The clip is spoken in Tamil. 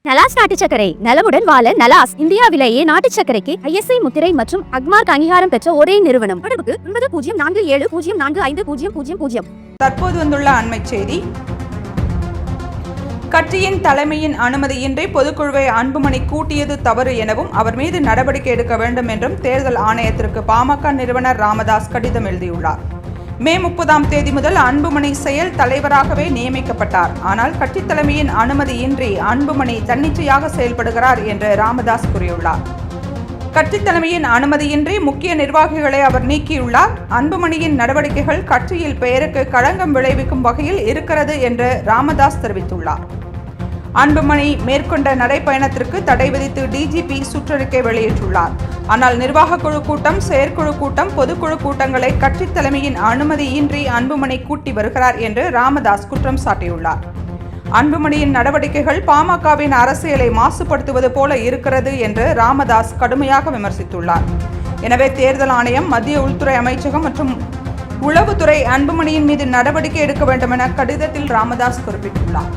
நலாஸ் நாட்டு சர்க்கரை நலமுடன் வாழ நலாஸ் இந்தியாவிலேயே நாட்டு சர்க்கரைக்கு ISI முத்திரை மற்றும் அக்மார்க் அங்கீகாரம் பெற்ற ஒரே நிறுவனம். தொடர்புக்கு 9047045000. தற்போது வந்துள்ள அண்மை செய்தி. கட்சியின் தலைமையின் அனுமதியின்றி பொதுக்குழுவை அன்புமணி கூட்டியது தவறு எனவும் அவர் மீது நடவடிக்கை எடுக்க வேண்டும் என்றும் தேர்தல் ஆணையத்திற்கு பாமக நிறுவனர் ராமதாஸ் கடிதம் எழுதியுள்ளார். மே 30ஆம் தேதி முதல் அன்புமணி செயல் தலைவராகவே நியமிக்கப்பட்டார். ஆனால் கட்சி தலைமையின் அனுமதியின்றி அன்புமணி தன்னிச்சையாக செயல்படுகிறார் என்று ராமதாஸ் கூறியுள்ளார். கட்சி தலைமையின் அனுமதியின்றி முக்கிய நிர்வாகிகளை அவர் நீக்கியுள்ளார். அன்புமணியின் நடவடிக்கைகள் கட்சியில் பெயருக்கு களங்கம் விளைவிக்கும் வகையில் இருக்கிறது என்று ராமதாஸ் தெரிவித்துள்ளார். அன்புமணி மேற்கொண்ட நடைப்பயணத்திற்கு தடை விதித்து DGP சுற்றறிக்கை வெளியிட்டுள்ளார். ஆனால் நிர்வாக குழு கூட்டம், செயற்குழு கூட்டம், பொதுக்குழு கூட்டங்களை கட்சி தலைமையின் அனுமதியின்றி அன்புமணி கூட்டி வருகிறார் என்று ராமதாஸ் குற்றம் சாட்டியுள்ளார். அன்புமணியின் நடவடிக்கைகள் பாமகவின் அரசியலை மாசுபடுத்துவது போல இருக்கிறது என்று ராமதாஸ் கடுமையாக விமர்சித்துள்ளார். எனவே தேர்தல் ஆணையம், மத்திய உள்துறை அமைச்சகம் மற்றும் உளவுத்துறை அன்புமணியின் மீது நடவடிக்கை எடுக்க வேண்டும் என கடிதத்தில் ராமதாஸ் குறிப்பிட்டுள்ளார்.